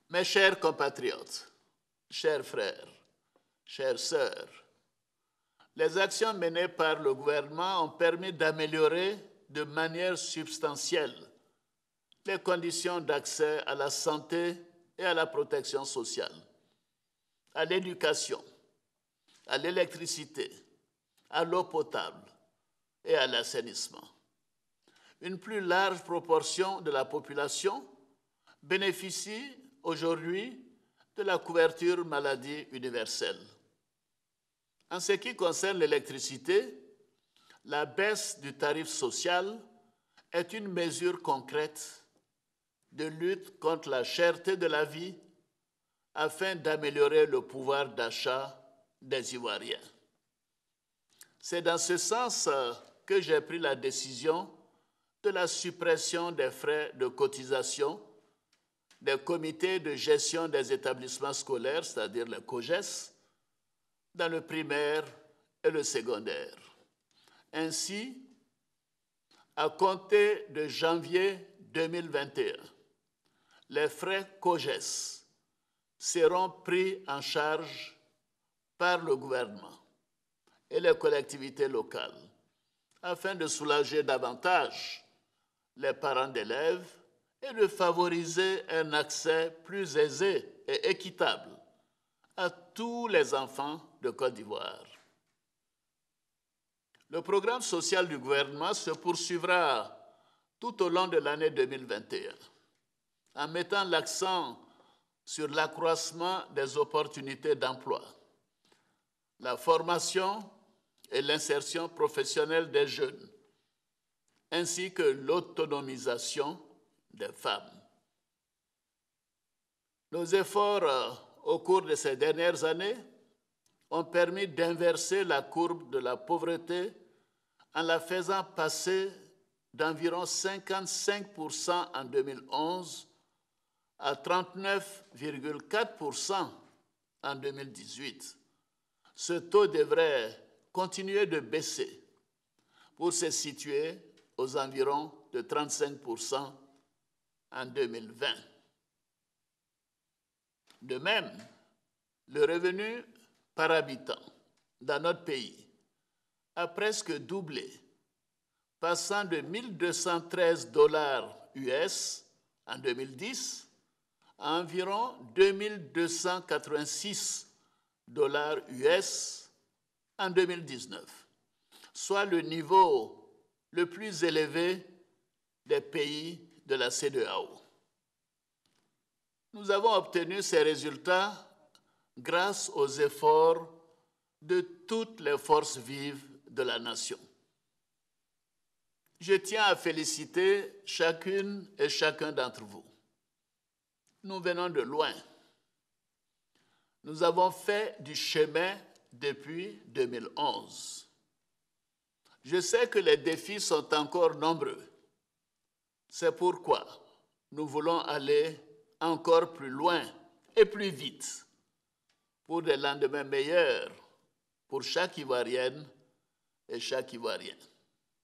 Mes chers compatriotes, chers frères, chères sœurs, les actions menées par le gouvernement ont permis d'améliorer de manière substantielle les conditions d'accès à la santé et à la protection sociale, à l'éducation, à l'électricité, à l'eau potable et à l'assainissement. Une plus large proportion de la population bénéficie aujourd'hui de la couverture maladie universelle. En ce qui concerne l'électricité, la baisse du tarif social est une mesure concrète de lutte contre la cherté de la vie afin d'améliorer le pouvoir d'achat des Ivoiriens. C'est dans ce sens que j'ai pris la décision de la suppression des frais de cotisation des comités de gestion des établissements scolaires, c'est-à-dire les COGES, dans le primaire et le secondaire. Ainsi, à compter de janvier 2021, les frais COGES seront pris en charge par le gouvernement et les collectivités locales afin de soulager davantage les parents d'élèves et de favoriser un accès plus aisé et équitable à tous les enfants de Côte d'Ivoire. Le programme social du gouvernement se poursuivra tout au long de l'année 2021 en mettant l'accent sur l'accroissement des opportunités d'emploi, la formation et l'insertion professionnelle des jeunes, ainsi que l'autonomisation des femmes. Nos efforts au cours de ces dernières années ont permis d'inverser la courbe de la pauvreté en la faisant passer d'environ 55% en 2011 à 39,4% en 2018. Ce taux devrait continuer de baisser pour se situer aux environs de 35% en 2020. De même, le revenu par habitant dans notre pays a presque doublé, passant de 1 213 $ US en 2010 à environ 2 286 $ US en 2019, soit le niveau le plus élevé des pays de la CEDEAO. Nous avons obtenu ces résultats grâce aux efforts de toutes les forces vives de la nation. Je tiens à féliciter chacune et chacun d'entre vous. Nous venons de loin. Nous avons fait du chemin depuis 2011. Je sais que les défis sont encore nombreux. C'est pourquoi nous voulons aller encore plus loin et plus vite pour des lendemains meilleurs pour chaque Ivoirienne et chaque Ivoirien.